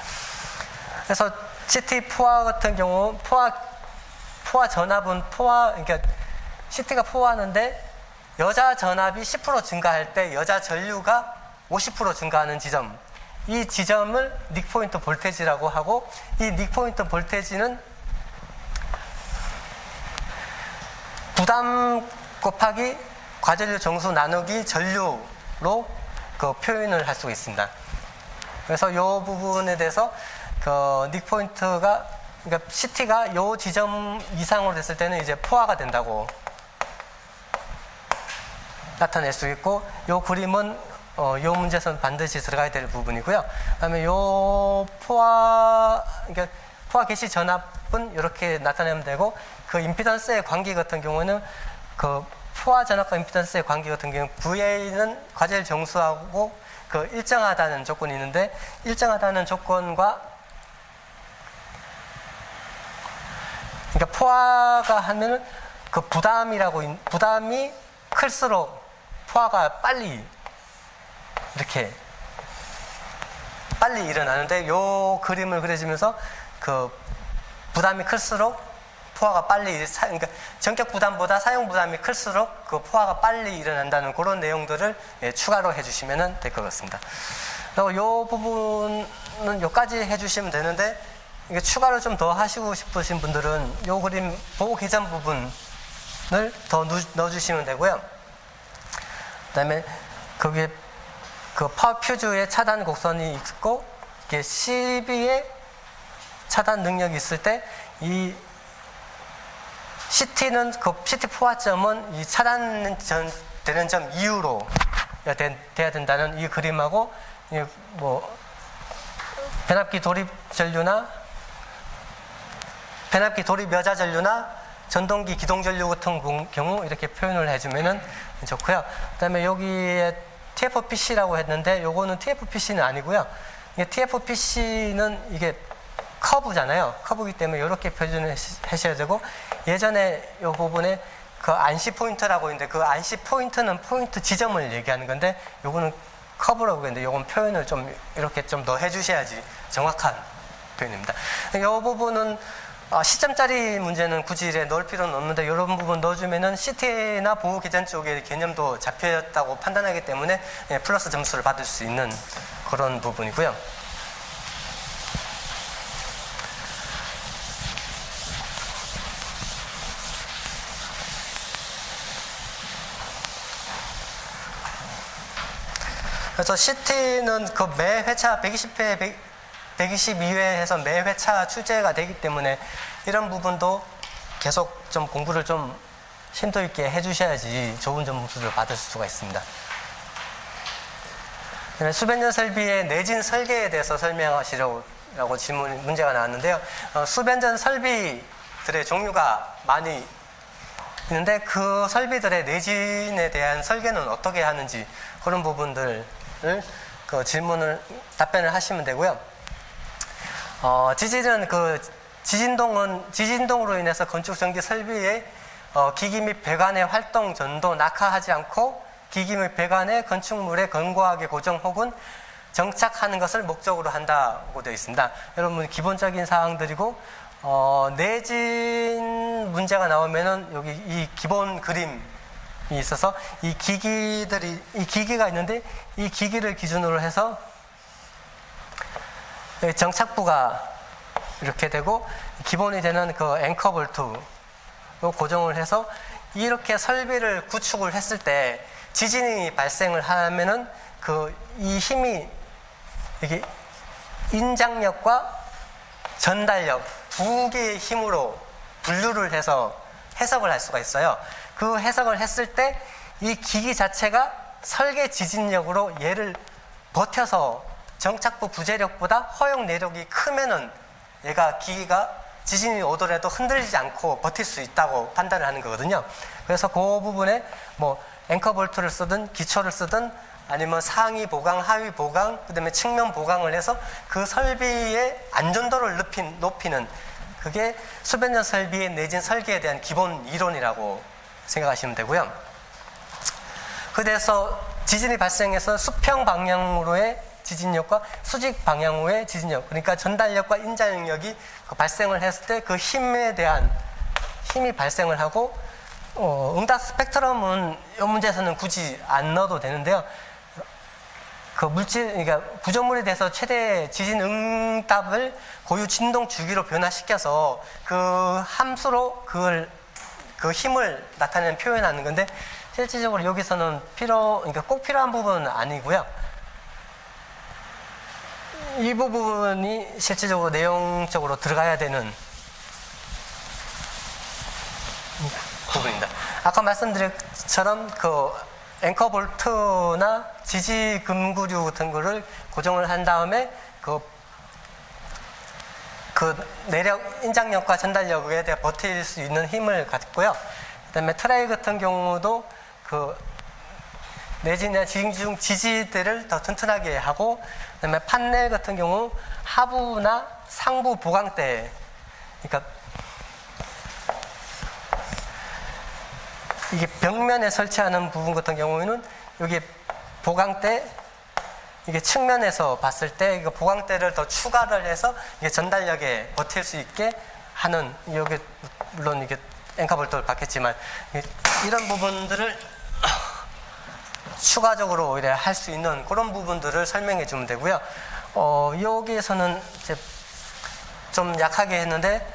그래서 CT 포화 같은 경우 포화 전압은 그러니까 CT가 포화하는데 여자 전압이 10% 증가할 때 여자 전류가 50% 증가하는 지점, 이 지점을 닉포인트 볼테지라고 하고, 이 닉포인트 볼테지는 부담 곱하기 과전류 정수 나누기 전류로 그 표현을 할 수가 있습니다. 그래서 이 부분에 대해서 그 닉포인트가, 그러니까 CT가 이 지점 이상으로 됐을 때는 이제 포화가 된다고 나타낼 수 있고, 이 그림은 이 문제에서는 반드시 들어가야 될 부분이고요. 그다음에 이 그러니까 포화 개시 전압은 이렇게 나타내면 되고, 그 임피던스의 관계 같은 경우는 그 포화 전압과 임피던스의 관계 같은 경우는 VA는 과제일 정수하고 그 일정하다는 조건이 있는데, 일정하다는 조건과 그러니까 포화가 하면은 그 부담이 클수록 포화가 이렇게 빨리 일어나는데, 요 그림을 그려주면서 그 부담이 클수록 포화가 빨리, 그러니까 전격 부담보다 사용 부담이 클수록 그 포화가 빨리 일어난다는 그런 내용들을 추가로 해주시면 될 것 같습니다. 그리고 요 부분은 요까지 해주시면 되는데, 이게 추가로 좀 더 하시고 싶으신 분들은 요 그림 보호 개전 부분을 더 넣어주시면 되고요. 그 다음에 거기에 그 파워 퓨즈의 차단 곡선이 있고, 이게 12의 차단 능력이 있을 때, 이 CT는 그 CT 포화점은 이 차단되는 점 이후로 돼야 된다는 이 그림하고, 뭐 변압기 돌입 여자 전류나 전동기 기동 전류 같은 경우 이렇게 표현을 해주면은 좋고요. 그다음에 여기에 TFPC라고 했는데, 요거는 TFPC는 아니고요. TFPC는 이게 커브잖아요. 커브이기 때문에 이렇게 표준을 하셔야 되고, 예전에 요 부분에 그 안시 포인트라고 있는데, 그 안시 포인트는 포인트 지점을 얘기하는 건데, 요거는 커브라고 했는데, 요건 표현을 좀 이렇게 좀 더 해주셔야지 정확한 표현입니다. 이 부분은 시점짜리 문제는 굳이 이래 넣을 필요는 없는데, 이런 부분 넣어주면은 CT나 보호 개전 쪽의 개념도 잡혔다고 판단하기 때문에 플러스 점수를 받을 수 있는 그런 부분이고요. 그래서 CT는 그 매 회차 120회, 122회에서 매 회차 출제가 되기 때문에 이런 부분도 계속 좀 공부를 좀 심도 있게 해주셔야지 좋은 점수를 받을 수가 있습니다. 수변전 설비의 내진 설계에 대해서 설명하시라고 문제가 나왔는데요. 수변전 설비들의 종류가 많이 있는데, 그 설비들의 내진에 대한 설계는 어떻게 하는지, 그런 부분들을 그 답변을 하시면 되고요. 지질은 지진동으로 인해서 건축 전기 설비의 기기 및 배관의 활동 전도 낙하하지 않고 기기 및 배관의 건축물에 견고하게 고정 혹은 정착하는 것을 목적으로 한다고 되어 있습니다. 여러분, 기본적인 사항들이고, 내진 문제가 나오면은 여기 이 기본 그림이 있어서 이 기기가 있는데, 이 기기를 기준으로 해서 정착부가 이렇게 되고 기본이 되는 그 앵커 볼트로 고정을 해서 이렇게 설비를 구축을 했을 때 지진이 발생을 하면은 이 힘이 이게 인장력과 전달력 두 개의 힘으로 분류를 해서 해석을 할 수가 있어요. 그 해석을 했을 때 이 기기 자체가 설계 지진력으로 얘를 버텨서 정착부 부재력보다 허용 내력이 크면은 얘가 기기가 지진이 오더라도 흔들리지 않고 버틸 수 있다고 판단을 하는 거거든요. 그래서 그 부분에 뭐 앵커 볼트를 쓰든 기초를 쓰든 아니면 상위 보강, 하위 보강, 그 다음에 측면 보강을 해서 그 설비의 안전도를 높이는 그게 수변전 설비의 내진 설계에 대한 기본 이론이라고 생각하시면 되고요. 그래서 지진이 발생해서 수평 방향으로의 지진력과 수직 방향으로의 지진력, 그러니까 전달력과 인장력이 발생을 했을 때 그 힘에 대한 힘이 발생을 하고 응답 스펙트럼은 이 문제에서는 굳이 안 넣어도 되는데요. 그 그러니까 구조물에 대해서 최대 지진 응답을 고유 진동 주기로 변화시켜서 그 함수로 그 힘을 나타내는 표현하는 건데 실질적으로 여기서는 그러니까 꼭 필요한 부분은 아니고요. 이 부분이 실질적으로 내용적으로 들어가야 되는 부분입니다. 아까 말씀드린 것처럼 그 앵커 볼트나 지지 금구류 같은 거를 고정을 한 다음에 그 내력, 인장력과 전달력에 대해 버틸 수 있는 힘을 갖고요. 그 다음에 트레이 같은 경우도 그 내지나 지중 지지대를 더 튼튼하게 하고, 그 다음에 판넬 같은 경우 하부나 상부 보강대, 그러니까 이게 벽면에 설치하는 부분 같은 경우에는 여기 보강대, 이게 측면에서 봤을 때 이거 보강대를 더 추가를 해서 이게 전달력에 버틸 수 있게 하는, 여기 물론 이게 앵커 볼트를 받겠지만 이런 부분들을 추가적으로 오히려 할 수 있는 그런 부분들을 설명해 주면 되고요. 여기에서는 이제 좀 약하게 했는데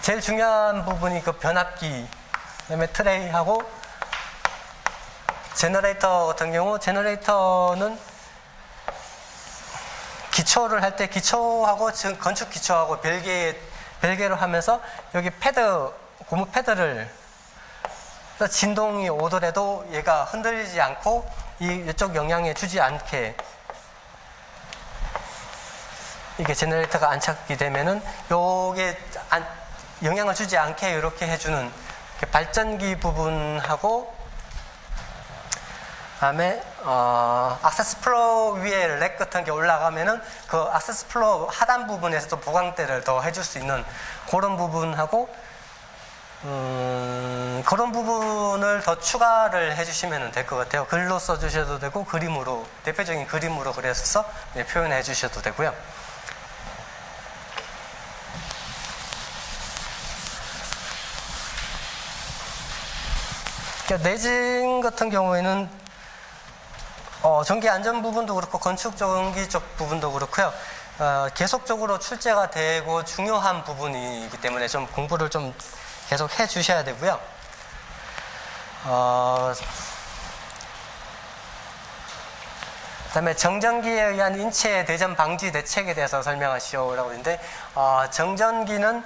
제일 중요한 부분이 그 변압기, 그다음에 트레이하고 제너레이터 같은 경우, 제너레이터는 기초를 할 때 기초하고 지금 건축 기초하고 별개로 하면서 여기 패드, 고무 패드를 진동이 오더라도 얘가 흔들리지 않고 이쪽 영향에 주지 않게, 이게 제너레이터가 안착이 되면은 요게 영향을 주지 않게 이렇게 해주는 발전기 부분하고, 그다음에 액세스 플로어 위에 렉 같은 게 올라가면은 그 액세스 플로어 하단 부분에서도 보강대를 더 해줄 수 있는 그런 부분하고, 그런 부분을 더 추가를 해주시면 될 것 같아요. 글로 써주셔도 되고 그림으로, 대표적인 그림으로 그려서 표현해 주셔도 되고요. 내진 같은 경우에는 전기 안전 부분도 그렇고 건축 전기 쪽 부분도 그렇고요. 계속적으로 출제가 되고 중요한 부분이기 때문에 좀 공부를 좀 계속 해 주셔야 되고요. 그다음에 정전기에 의한 인체 대전 방지 대책에 대해서 설명하시오라고 했는데, 정전기는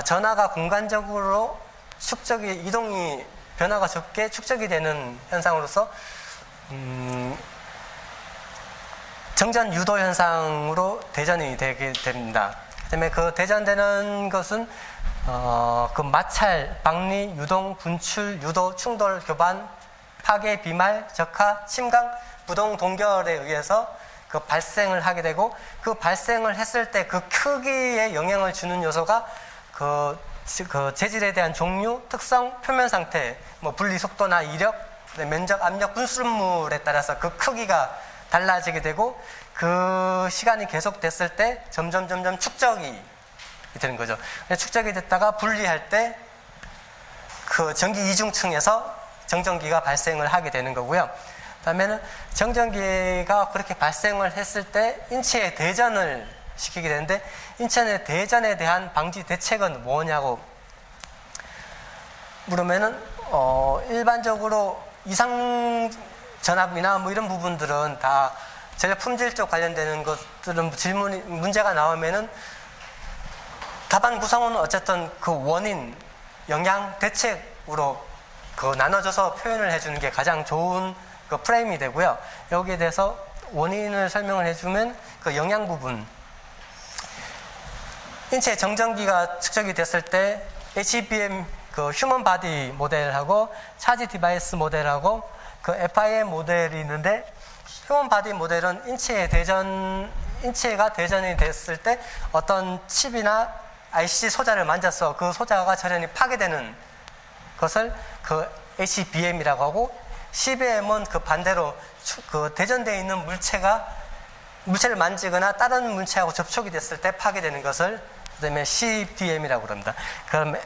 전하가 공간적으로 축적이, 이동이 변화가 적게 축적이 되는 현상으로서 정전 유도 현상으로 대전이 되게 됩니다. 그다음에 그 대전되는 것은 그 마찰, 박리, 유동, 분출, 유도, 충돌, 교반, 파괴, 비말, 적하, 침강, 부동, 동결에 의해서 그 발생을 하게 되고, 그 발생을 했을 때 그 크기에 영향을 주는 요소가 그 재질에 대한 종류, 특성, 표면 상태, 뭐 분리 속도나 이력, 면적, 압력, 분출물에 따라서 그 크기가 달라지게 되고, 그 시간이 계속됐을 때 점점 축적이 되는 거죠. 축적이 됐다가 분리할 때 그 전기 이중층에서 정전기가 발생을 하게 되는 거고요. 그다음에는 정전기가 그렇게 발생을 했을 때 인체에 대전을 시키게 되는데 인체 대전에 대한 방지 대책은 뭐냐고 물으면은 일반적으로 이상 전압이나 뭐 이런 부분들은 다 전력 품질 쪽 관련되는 것들은 문제가 나오면은 답안 구성은 어쨌든 그 원인, 영향, 대책으로 그 나눠져서 표현을 해주는 게 가장 좋은 그 프레임이 되고요. 여기에 대해서 원인을 설명을 해주면 그 영향 부분, 인체 정전기가 측정이 됐을 때 HBM 그 휴먼 바디 모델하고 차지 디바이스 모델하고 그 FIM 모델이 있는데 휴먼 바디 모델은 인체가 대전이 됐을 때 어떤 칩이나 IC 소자를 만져서 그 소자가 절연히 파괴되는 것을 그 HBM이라고 하고 CBM은 그 반대로 그 대전되어 있는 물체를 만지거나 다른 물체하고 접촉이 됐을 때 파괴되는 것을 그다음에 CDM이라고 합니다. 그럼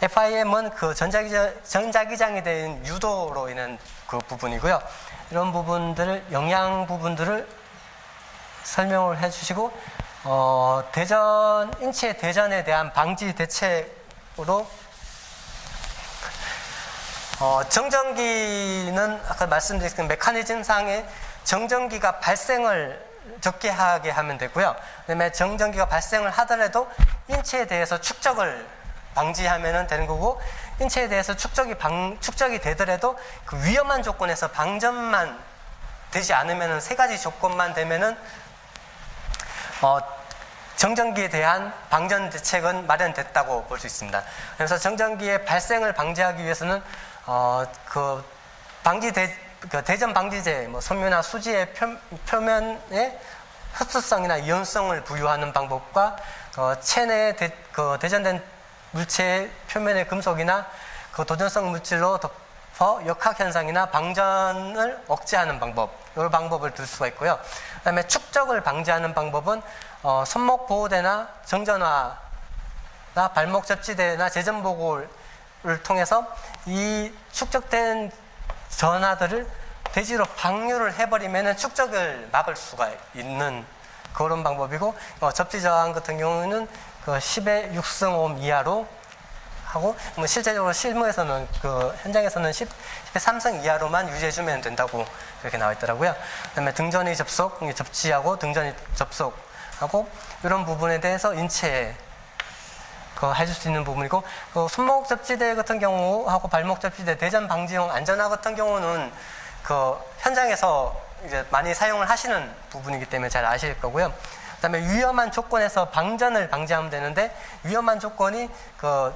FIM은 그 전자기장이 된 유도로 인한 그 부분이고요. 이런 부분들을 영양 부분들을 설명을 해주시고 인체 대전에 대한 방지 대책으로 정전기는 아까 말씀드린 메커니즘 상의 정전기가 발생을 적게 하게 하면 되고요. 그다음에 정전기가 발생을 하더라도 인체에 대해서 축적을 방지하면 되는 거고 인체에 대해서 축적이 되더라도 그 위험한 조건에서 방전만 되지 않으면 세 가지 조건만 되면은 정전기에 대한 방전 대책은 마련됐다고 볼 수 있습니다. 그래서 정전기의 발생을 방지하기 위해서는 그 대전 방지제, 뭐 섬유나 수지의 표면에 흡수성이나 이온성을 부여하는 방법과 체내에 대전된 물체의 표면의 금속이나 그 도전성 물질로 덮어 역학 현상이나 방전을 억제하는 방법, 이 방법을 들 수가 있고요. 그다음에 축적을 방지하는 방법은 손목 보호대나 정전화나 발목 접지대나 재전 보고를 통해서 이 축적된 전하들을 대지로 방류를 해버리면 축적을 막을 수가 있는 그런 방법이고 접지 저항 같은 경우는 그 10의 6승 옴 이하로 하고 뭐 실제적으로 실무에서는 그 현장에서는 10의 3승 이하로만 유지해주면 된다고 그렇게 나와 있더라고요. 그다음에 등전이 접속, 접지하고 등전이 접속하고 이런 부분에 대해서 인체에 해줄 수 있는 부분이고 손목 접지대 같은 경우하고 발목 접지대 대전 방지용 안전화 같은 경우는 그 현장에서 이제 많이 사용을 하시는 부분이기 때문에 잘 아실 거고요. 그다음에 위험한 조건에서 방전을 방지하면 되는데 위험한 조건이 그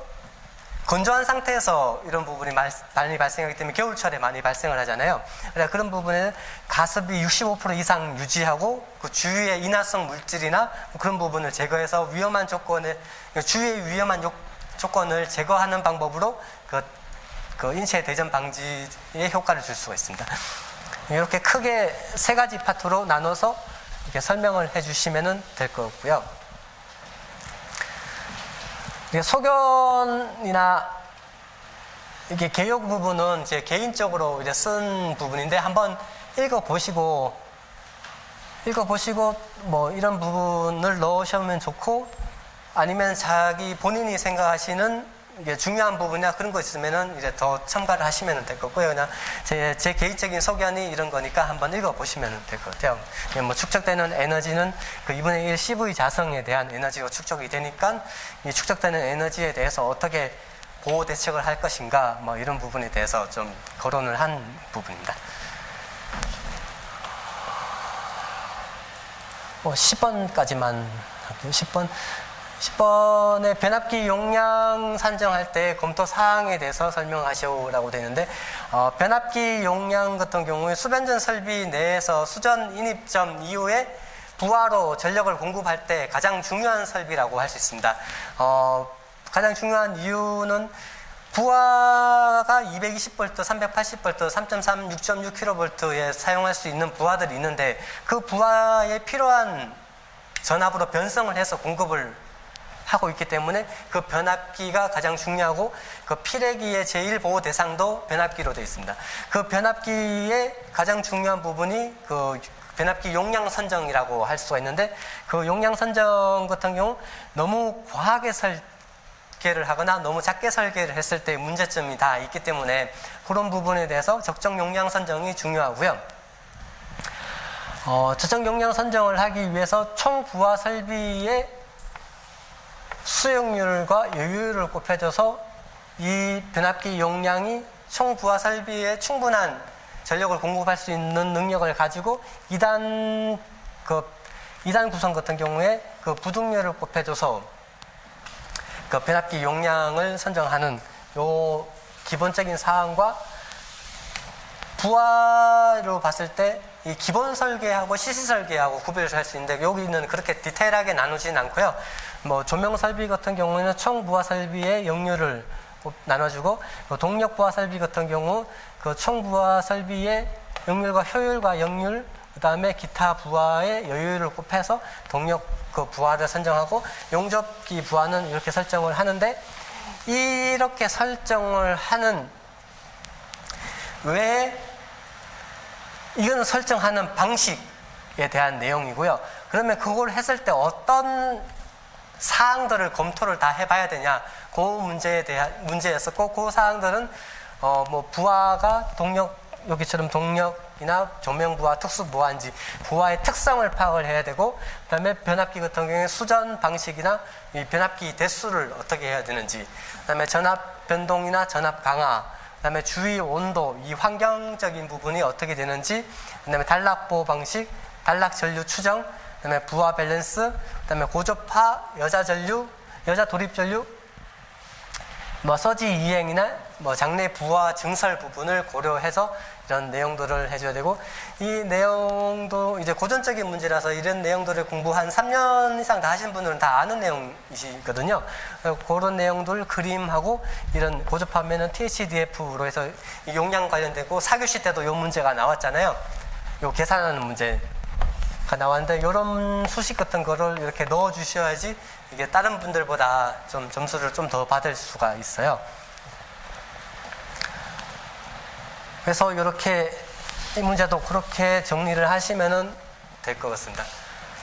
건조한 상태에서 이런 부분이 많이 발생하기 때문에 겨울철에 많이 발생을 하잖아요. 그래서 그런 부분에는 가습이 65% 이상 유지하고 그 주위의 인화성 물질이나 그런 부분을 제거해서 위험한 조건에 주위의 위험한 조건을 제거하는 방법으로 그 인체 대전 방지에 효과를 줄 수가 있습니다. 이렇게 크게 세 가지 파트로 나눠서 이렇게 설명을 해주시면 될 것 같고요. 소견이나 이게 개요 부분은 제 개인적으로 이제 쓴 부분인데 한번 읽어보시고 뭐 이런 부분을 넣으시면 좋고 아니면 본인이 생각하시는 이게 중요한 부분이나 그런 거 있으면은 이제 더 첨가를 하시면 될 거고요. 그냥 제 개인적인 소견이 이런 거니까 한번 읽어보시면 될 것 같아요. 뭐 축적되는 에너지는 그 2분의 1 CV 자성에 대한 에너지가 축적이 되니까 이 축적되는 에너지에 대해서 어떻게 보호 대책을 할 것인가 뭐 이런 부분에 대해서 좀 거론을 한 부분입니다. 10번까지만 할게요. 10번에 변압기 용량 산정할 때 검토 사항에 대해서 설명하시오라고 되는데 변압기 용량 같은 경우에 수변전 설비 내에서 수전 인입점 이후에 부하로 전력을 공급할 때 가장 중요한 설비라고 할 수 있습니다. 가장 중요한 이유는 부하가 220V, 380V, 3.3, 6.6kV에 사용할 수 있는 부하들이 있는데 그 부하에 필요한 전압으로 변성을 해서 공급을 하고 있기 때문에 그 변압기가 가장 중요하고 그 피레기의 제1보호 대상도 변압기로 되어 있습니다. 그 변압기의 가장 중요한 부분이 그 변압기 용량 선정이라고 할 수가 있는데, 그 용량 선정 같은 경우 너무 과하게 설계를 하거나 너무 작게 설계를 했을 때 문제점이 다 있기 때문에 그런 부분에 대해서 적정 용량 선정이 중요하고요. 적정 용량 선정을 하기 위해서 총 부하 설비의 수용률과 여유를 곱해줘서 이 변압기 용량이 총 부하 설비에 충분한 전력을 공급할 수 있는 능력을 가지고 2단 구성 같은 경우에 그 부등료를 곱해줘서 그 변압기 용량을 선정하는 요 기본적인 사항과, 부하로 봤을 때 이 기본 설계하고 시시 설계하고 구별을 할 수 있는데, 여기는 그렇게 디테일하게 나누지는 않고요. 뭐 조명 설비 같은 경우에는 총 부하 설비의 역류를 나눠주고, 동력 부하 설비 같은 경우 그 총 부하 설비의 역률과 효율과 역률, 그 다음에 기타 부하의 여유를 곱해서 동력 그 부하를 선정하고, 용접기 부하는 이렇게 설정을 하는데, 이렇게 설정을 하는 외에 이거는 설정하는 방식에 대한 내용이고요. 그러면 그걸 했을 때 어떤 사항들을 검토를 다 해봐야 되냐, 그 문제였었고, 그 사항들은 뭐 부하가 여기처럼 동력이나 조명 부하, 특수 부하인지 부하의 특성을 파악을 해야 되고, 그다음에 변압기 같은 경우에 수전 방식이나 이 변압기 대수를 어떻게 해야 되는지, 그다음에 전압 변동이나 전압 강화, 그다음에 주위 온도, 이 환경적인 부분이 어떻게 되는지, 그다음에 단락보 방식, 단락 전류 추정, 그다음에 부하 밸런스, 그다음에 고접화, 여자 전류, 여자 도립 전류, 뭐 서지 이행이나 뭐 장내 부하 증설 부분을 고려해서 이런 내용들을 해줘야 되고, 이 내용도 이제 고전적인 문제라서 이런 내용들을 공부한 3년 이상 다 하신 분들은 다 아는 내용이시거든요. 그런 내용들 그림하고, 이런 고접하면은 THDF로 해서 용량 관련되고, 4교시 때도 이 문제가 나왔잖아요. 요 계산하는 문제가 나왔는데, 이런 수식 같은 거를 이렇게 넣어 주셔야지 이게 다른 분들보다 좀 점수를 좀 더 받을 수가 있어요. 그래서 이렇게 이 문제도 그렇게 정리를 하시면은 될 것 같습니다.